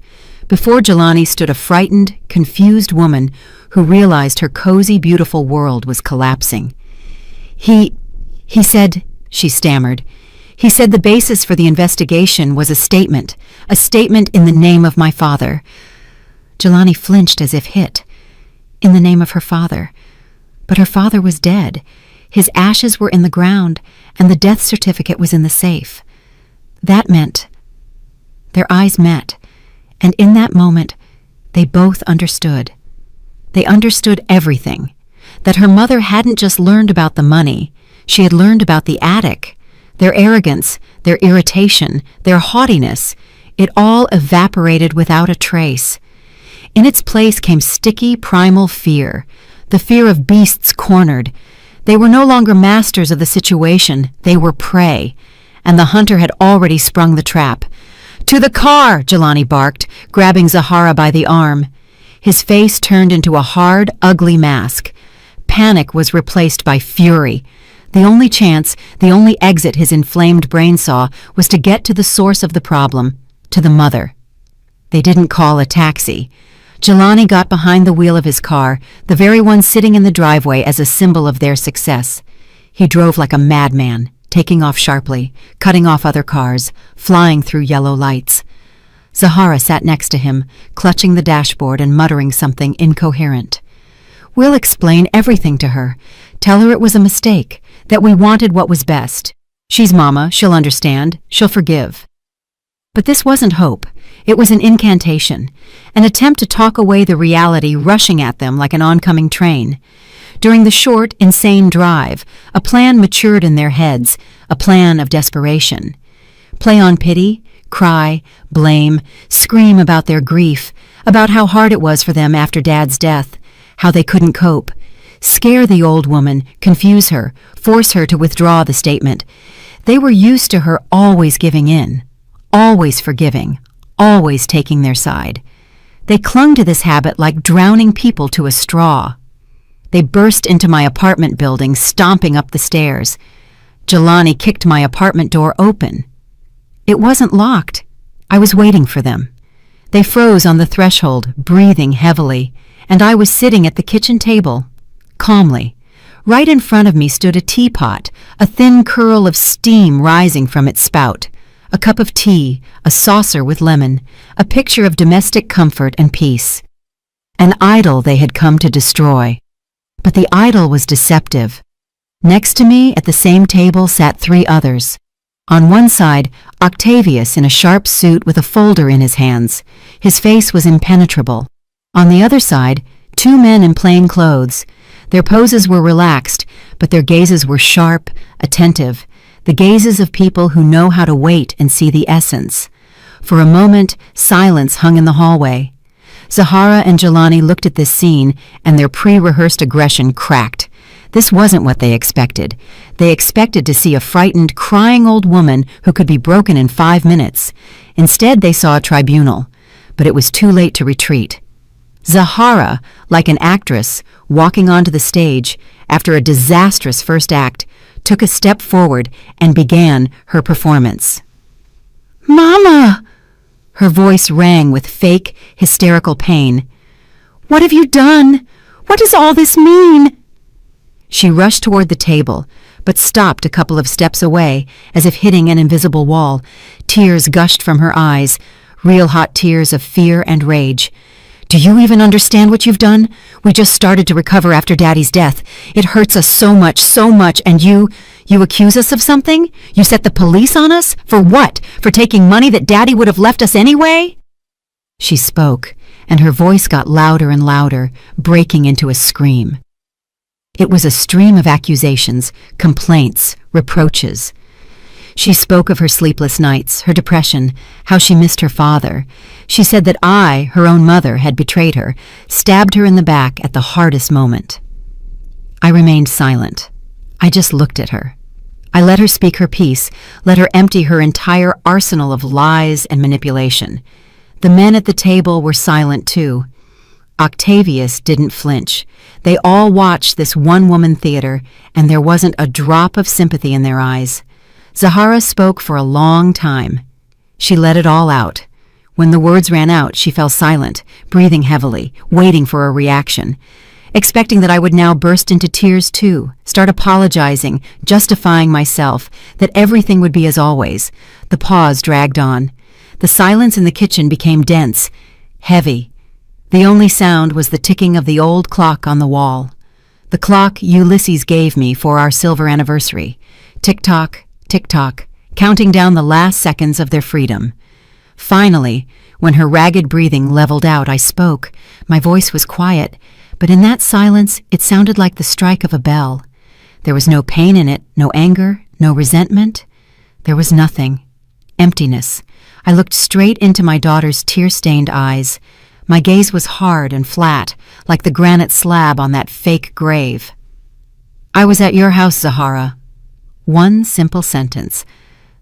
Before Jelani stood a frightened, confused woman who realized her cozy, beautiful world was collapsing. He said, she stammered, he said the basis for the investigation was a statement in the name of my father. Jelani flinched as if hit. In the name of her father. But her father was dead. His ashes were in the ground, and the death certificate was in the safe. That meant... Their eyes met, and in that moment, they both understood. They understood everything. That her mother hadn't just learned about the money, she had learned about the attic. Their arrogance, their irritation, their haughtiness, it all evaporated without a trace. In its place came sticky, primal fear, the fear of beasts cornered. They were no longer masters of the situation, they were prey, and the hunter had already sprung the trap. "To the car!" Jelani barked, grabbing Zahara by the arm. His face turned into a hard, ugly mask. Panic was replaced by fury. The only chance, the only exit his inflamed brain saw was to get to the source of the problem, to the mother. They didn't call a taxi. Jelani got behind the wheel of his car, the very one sitting in the driveway as a symbol of their success. He drove like a madman, taking off sharply, cutting off other cars, flying through yellow lights. Zahara sat next to him, clutching the dashboard and muttering something incoherent. "We'll explain everything to her. Tell her it was a mistake, that we wanted what was best. She's Mama, she'll understand, she'll forgive." But this wasn't hope. It was an incantation, an attempt to talk away the reality rushing at them like an oncoming train. During the short, insane drive, a plan matured in their heads, a plan of desperation. Play on pity, cry, blame, scream about their grief, about how hard it was for them after Dad's death, how they couldn't cope. Scare the old woman, confuse her, force her to withdraw the statement. They were used to her always giving in, always forgiving, always taking their side. They clung to this habit like drowning people to a straw. They burst into my apartment building, stomping up the stairs. Jelani kicked my apartment door open. It wasn't locked. I was waiting for them. They froze on the threshold, breathing heavily, and I was sitting at the kitchen table, calmly. Right in front of me stood a teapot, a thin curl of steam rising from its spout, a cup of tea, a saucer with lemon, a picture of domestic comfort and peace. An idol they had come to destroy. But the idol was deceptive. Next to me at the same table sat 3 others. On one side, Octavius in a sharp suit with a folder in his hands. His face was impenetrable. On the other side, 2 men in plain clothes. Their poses were relaxed, but their gazes were sharp, attentive, the gazes of people who know how to wait and see the essence. For a moment, silence hung in the hallway. Zahara and Jelani looked at this scene, and their pre-rehearsed aggression cracked. This wasn't what they expected. They expected to see a frightened, crying old woman who could be broken in 5 minutes. Instead, they saw a tribunal, but it was too late to retreat. Zahara, like an actress, walking onto the stage after a disastrous first act, took a step forward and began her performance. "Mama!" Her voice rang with fake, hysterical pain. "What have you done? What does all this mean?" She rushed toward the table, but stopped a couple of steps away, as if hitting an invisible wall. Tears gushed from her eyes, real hot tears of fear and rage. "Do you even understand what you've done? We just started to recover after Daddy's death. It hurts us so much, and you accuse us of something? You set the police on us? For what? For taking money that Daddy would have left us anyway?" She spoke, and her voice got louder and louder, breaking into a scream. It was a stream of accusations, complaints, reproaches. She spoke of her sleepless nights, her depression, how she missed her father. She said that I, her own mother, had betrayed her, stabbed her in the back at the hardest moment. I remained silent. I just looked at her. I let her speak her piece, let her empty her entire arsenal of lies and manipulation. The men at the table were silent too. Octavius didn't flinch. They all watched this one-woman theater, and there wasn't a drop of sympathy in their eyes. Zahara spoke for a long time. She let it all out. When the words ran out, she fell silent, breathing heavily, waiting for a reaction, expecting that I would now burst into tears too, start apologizing, justifying myself, that everything would be as always. The pause dragged on. The silence in the kitchen became dense, heavy. The only sound was the ticking of the old clock on the wall. The clock Ulysses gave me for our silver anniversary. Tick-tock, tick-tock, counting down the last seconds of their freedom. Finally, when her ragged breathing leveled out, I spoke. My voice was quiet, but in that silence it sounded like the strike of a bell. There was no pain in it, no anger, no resentment. There was nothing. Emptiness. I looked straight into my daughter's tear-stained eyes. My gaze was hard and flat, like the granite slab on that fake grave. "I was at your house, Zahara." One simple sentence,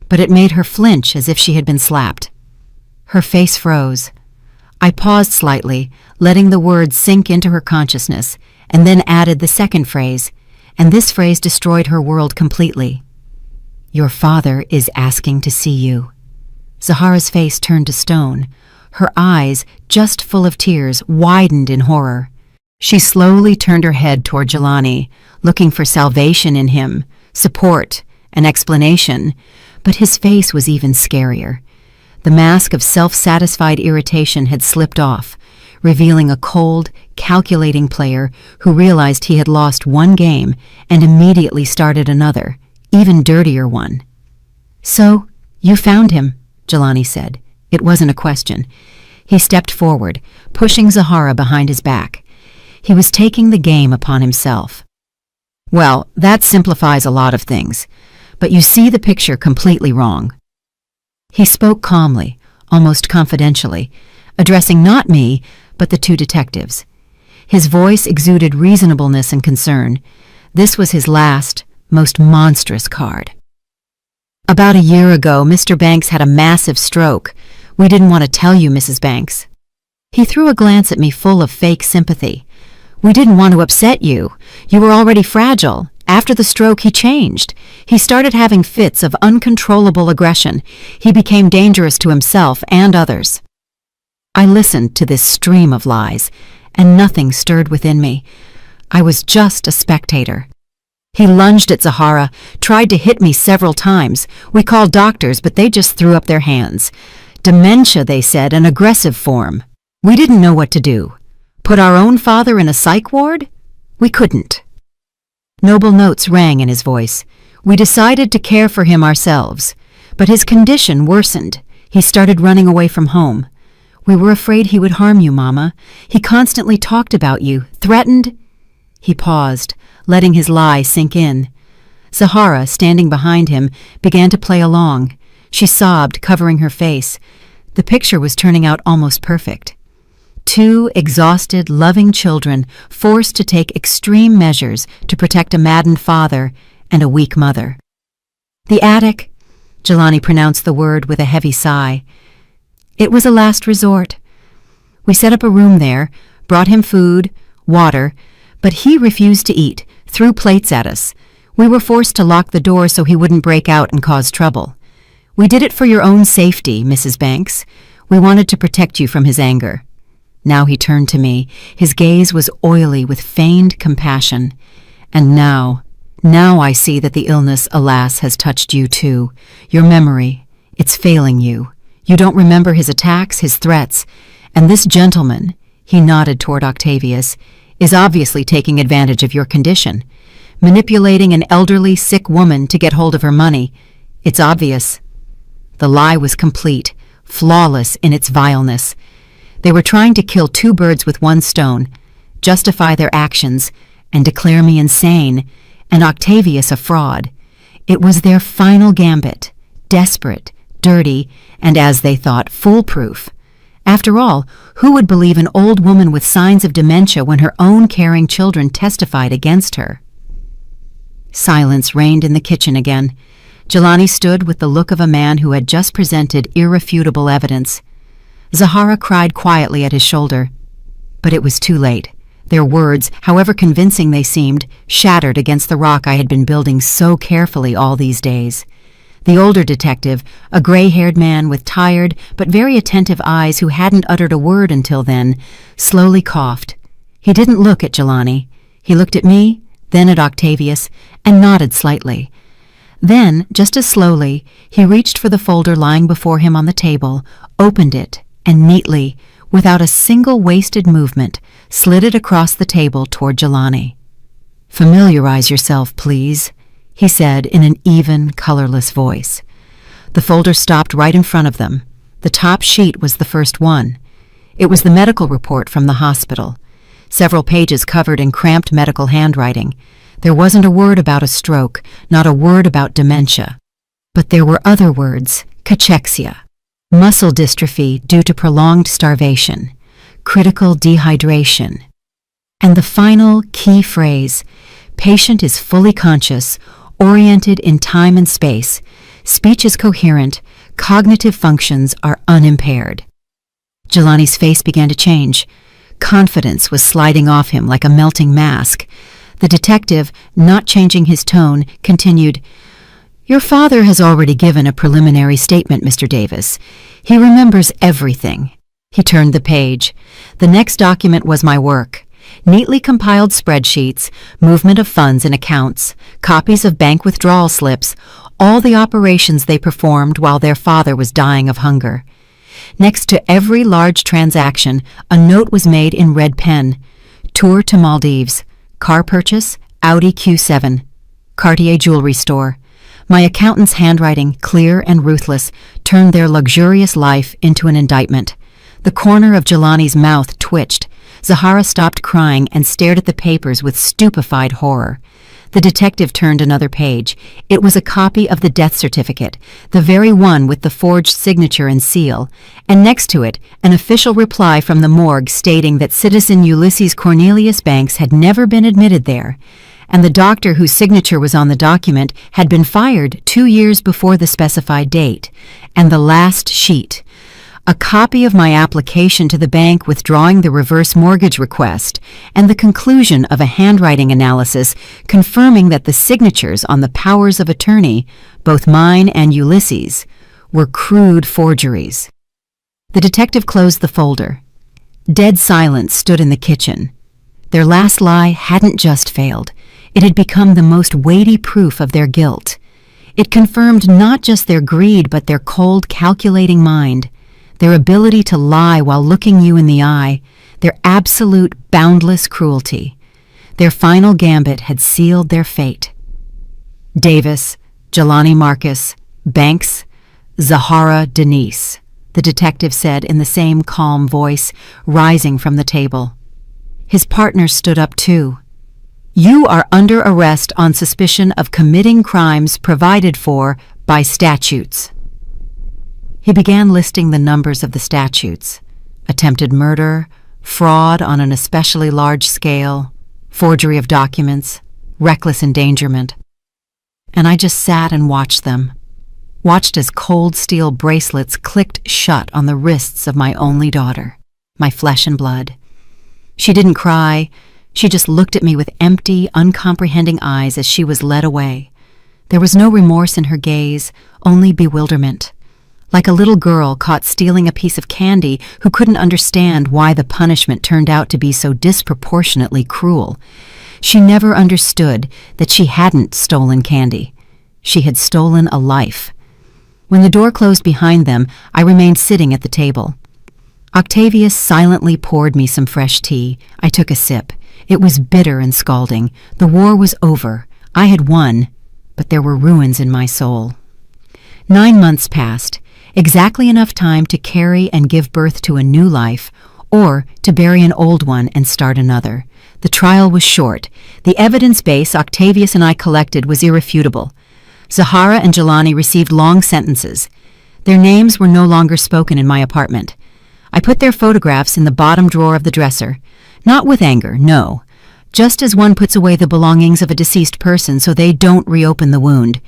but it made her flinch as if she had been slapped. Her face froze. I paused slightly, letting the words sink into her consciousness, and then added the second phrase, and this phrase destroyed her world completely. "Your father is asking to see you." Zahara's face turned to stone. Her eyes, just full of tears, widened in horror. She slowly turned her head toward Jelani, looking for salvation in him, support, an explanation, but his face was even scarier. The mask of self-satisfied irritation had slipped off, revealing a cold, calculating player who realized he had lost one game and immediately started another, even dirtier one. "So, you found him," Jelani said. It wasn't a question. He stepped forward, pushing Zahara behind his back. He was taking the game upon himself. "Well, that simplifies a lot of things, but you see the picture completely wrong." He spoke calmly, almost confidentially, addressing not me, but the two detectives. His voice exuded reasonableness and concern. This was his last, most monstrous card. "About a year ago, Mr. Banks had a massive stroke. We didn't want to tell you, Mrs. Banks." He threw a glance at me full of fake sympathy. "We didn't want to upset you. You were already fragile. After the stroke, he changed. He started having fits of uncontrollable aggression. He became dangerous to himself and others." I listened to this stream of lies, and nothing stirred within me. I was just a spectator. He lunged at Zahara, tried to hit me several times. We called doctors, but they just threw up their hands. Dementia, they said, an aggressive form. We didn't know what to do. Put our own father in a psych ward? We couldn't. Noble notes rang in his voice. We decided to care for him ourselves, but his condition worsened. He started running away from home. We were afraid he would harm you, Mama. He constantly talked about you, threatened. He paused, letting his lie sink in. Zahara, standing behind him, began to play along. She sobbed, covering her face. The picture was turning out almost perfect. Two exhausted, loving children forced to take extreme measures to protect a maddened father and a weak mother. The attic, Jelani pronounced the word with a heavy sigh. It was a last resort. We set up a room there, brought him food, water, but he refused to eat, threw plates at us. We were forced to lock the door so he wouldn't break out and cause trouble. We did it for your own safety, Mrs. Banks. We wanted to protect you from his anger. Now he turned to me. His gaze was oily with feigned compassion. And now I see that the illness, alas, has touched you too. Your memory, it's failing you. You don't remember his attacks, his threats. And this gentleman, he nodded toward Octavius, is obviously taking advantage of your condition, manipulating an elderly, sick woman to get hold of her money. It's obvious. The lie was complete, flawless in its vileness. They were trying to kill two birds with one stone, justify their actions, and declare me insane, and Octavius a fraud. It was their final gambit, desperate, dirty, and as they thought, foolproof. After all, who would believe an old woman with signs of dementia when her own caring children testified against her? Silence reigned in the kitchen again. Jelani stood with the look of a man who had just presented irrefutable evidence. Zahara cried quietly at his shoulder. But it was too late. Their words, however convincing they seemed, shattered against the rock I had been building so carefully all these days. The older detective, a gray-haired man with tired but very attentive eyes who hadn't uttered a word until then, slowly coughed. He didn't look at Jelani. He looked at me, then at Octavius, and nodded slightly. Then, just as slowly, he reached for the folder lying before him on the table, opened it, and neatly, without a single wasted movement, slid it across the table toward Jelani. "Familiarize yourself, please," he said in an even, colorless voice. The folder stopped right in front of them. The top sheet was the first one. It was the medical report from the hospital. Several pages covered in cramped medical handwriting. There wasn't a word about a stroke, not a word about dementia. But there were other words: cachexia, muscle dystrophy due to prolonged starvation, critical dehydration. And the final key phrase: patient is fully conscious, oriented in time and space, speech is coherent, cognitive functions are unimpaired. Jelani's face began to change. Confidence was sliding off him like a melting mask. The detective, not changing his tone, continued, "Your father has already given a preliminary statement, Mr. Davis. He remembers everything." He turned the page. The next document was my work. Neatly compiled spreadsheets, movement of funds and accounts, copies of bank withdrawal slips, all the operations they performed while their father was dying of hunger. Next to every large transaction, a note was made in red pen. Tour to Maldives. Car purchase, Audi Q7. Cartier jewelry store. My accountant's handwriting, clear and ruthless, turned their luxurious life into an indictment. The corner of Jelani's mouth twitched. Zahara stopped crying and stared at the papers with stupefied horror. The detective turned another page. It was a copy of the death certificate, the very one with the forged signature and seal, and next to it, an official reply from the morgue stating that citizen Ulysses Cornelius Banks had never been admitted there, and the doctor whose signature was on the document had been fired 2 years before the specified date. And the last sheet, a copy of my application to the bank withdrawing the reverse mortgage request, and the conclusion of a handwriting analysis confirming that the signatures on the powers of attorney, both mine and Ulysses, were crude forgeries. The detective closed the folder. Dead silence stood in the kitchen. Their last lie hadn't just failed. It had become the most weighty proof of their guilt. It confirmed not just their greed but their cold, calculating mind, their ability to lie while looking you in the eye, their absolute, boundless cruelty. Their final gambit had sealed their fate. Davis, Jelani Marcus, Banks, Zahara Denise, the detective said in the same calm voice, rising from the table. His partner stood up too. "You are under arrest on suspicion of committing crimes provided for by statutes." He began listing the numbers of the statutes: attempted murder, fraud on an especially large scale, forgery of documents, reckless endangerment. And I just sat and watched them, watched as cold steel bracelets clicked shut on the wrists of my only daughter, my flesh and blood. She didn't cry. She just looked at me with empty, uncomprehending eyes as she was led away. There was no remorse in her gaze, only bewilderment. Like a little girl caught stealing a piece of candy who couldn't understand why the punishment turned out to be so disproportionately cruel. She never understood that she hadn't stolen candy. She had stolen a life. When the door closed behind them, I remained sitting at the table. Octavius silently poured me some fresh tea. I took a sip. It was bitter and scalding. The war was over. I had won, but there were ruins in my soul. 9 months passed. Exactly enough time to carry and give birth to a new life, or to bury an old one and start another. The trial was short. The evidence base Octavius and I collected was irrefutable. Zahara and Jelani received long sentences. Their names were no longer spoken in my apartment. I put their photographs in the bottom drawer of the dresser. Not with anger, no. Just as one puts away the belongings of a deceased person so they don't reopen the wound.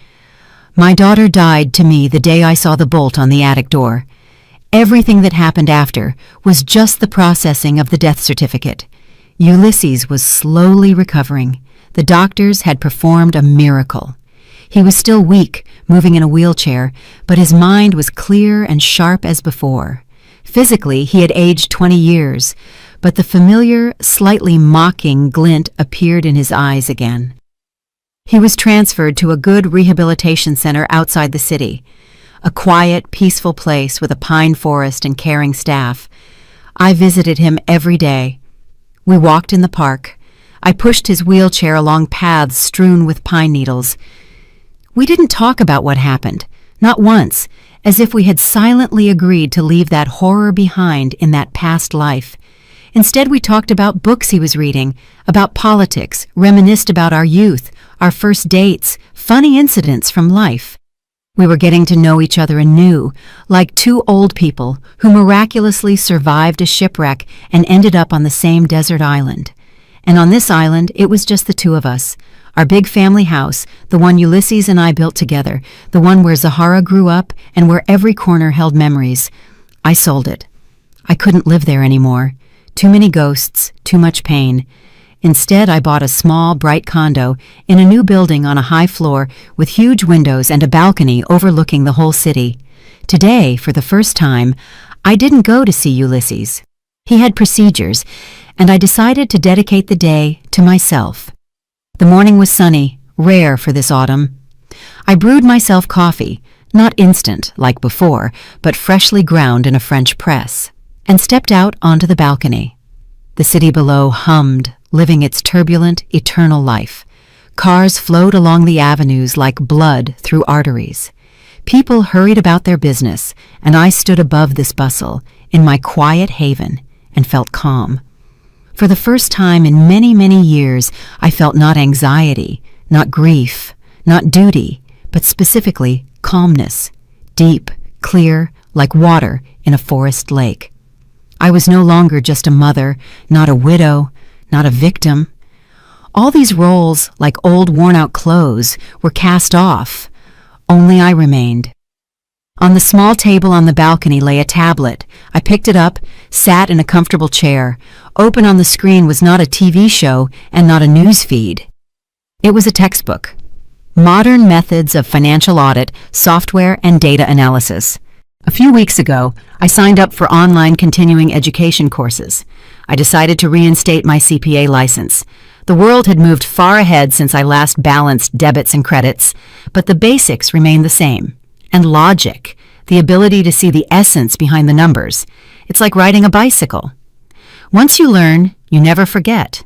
My daughter died to me the day I saw the bolt on the attic door. Everything that happened after was just the processing of the death certificate. Ulysses was slowly recovering. The doctors had performed a miracle. He was still weak, moving in a wheelchair, but his mind was clear and sharp as before. Physically, he had aged 20 years, but the familiar, slightly mocking glint appeared in his eyes again. He was transferred to a good rehabilitation center outside the city, a quiet, peaceful place with a pine forest and caring staff. I visited him every day. We walked in the park. I pushed his wheelchair along paths strewn with pine needles. We didn't talk about what happened, not once, as if we had silently agreed to leave that horror behind in that past life. Instead, we talked about books he was reading, about politics, reminisced about our youth, our first dates, funny incidents from life. We were getting to know each other anew, like two old people who miraculously survived a shipwreck and ended up on the same desert island. And on this island, it was just the two of us. Our big family house, the one Ulysses and I built together, the one where Zahara grew up and where every corner held memories. I sold it. I couldn't live there anymore. Too many ghosts, too much pain. Instead, I bought a small, bright condo in a new building on a high floor with huge windows and a balcony overlooking the whole city. Today, for the first time, I didn't go to see Ulysses. He had procedures, and I decided to dedicate the day to myself. The morning was sunny, rare for this autumn. I brewed myself coffee, not instant like before, but freshly ground in a French press, and stepped out onto the balcony. The city below hummed, living its turbulent, eternal life. Cars flowed along the avenues like blood through arteries. People hurried about their business, and I stood above this bustle, in my quiet haven, and felt calm. For the first time in many, many years, I felt not anxiety, not grief, not duty, but specifically calmness, deep, clear, like water in a forest lake. I was no longer just a mother, not a widow, not a victim. All these roles, like old worn-out clothes, were cast off. Only I remained. On the small table on the balcony lay a tablet. I picked it up, sat in a comfortable chair. Open on the screen was not a TV show and not a news feed. It was a textbook. Modern Methods of Financial Audit, Software and Data Analysis. A few weeks ago, I signed up for online continuing education courses. I decided to reinstate my CPA license. The world had moved far ahead since I last balanced debits and credits, but the basics remained the same. And logic, the ability to see the essence behind the numbers. It's like riding a bicycle. Once you learn, you never forget.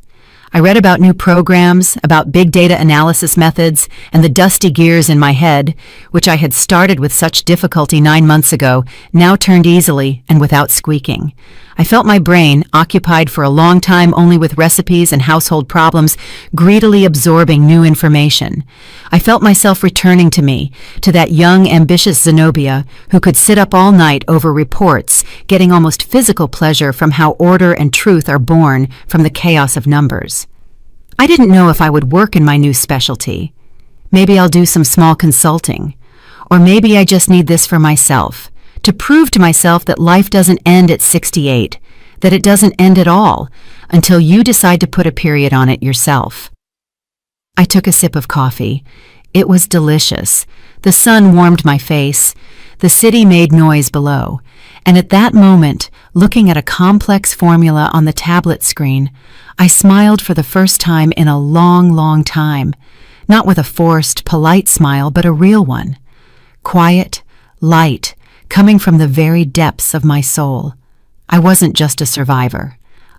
I read about new programs, about big data analysis methods, and the dusty gears in my head, which I had started with such difficulty 9 months ago, now turned easily and without squeaking. I felt my brain, occupied for a long time only with recipes and household problems, greedily absorbing new information. I felt myself returning to me, to that young, ambitious Zenobia who could sit up all night over reports, getting almost physical pleasure from how order and truth are born from the chaos of numbers. I didn't know if I would work in my new specialty. Maybe I'll do some small consulting. Or maybe I just need this for myself. To prove to myself that life doesn't end at 68, that it doesn't end at all, until you decide to put a period on it yourself. I took a sip of coffee. It was delicious. The sun warmed my face. The city made noise below. And at that moment, looking at a complex formula on the tablet screen, I smiled for the first time in a long, long time. Not with a forced, polite smile, but a real one. Quiet, light, coming from the very depths of my soul. I wasn't just a survivor.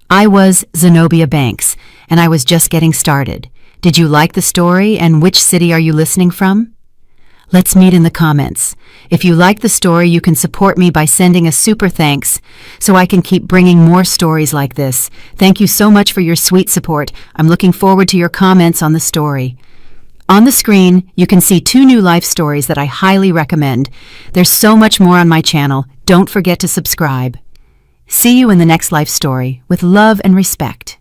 I was Zenobia Banks, and I was just getting started. Did you like the story, and which city are you listening from? Let's meet in the comments. If you like the story, you can support me by sending a super thanks so I can keep bringing more stories like this. Thank you so much for your sweet support. I'm looking forward to your comments on the story. On the screen, you can see 2 new life stories that I highly recommend. There's so much more on my channel. Don't forget to subscribe. See you in the next life story with love and respect.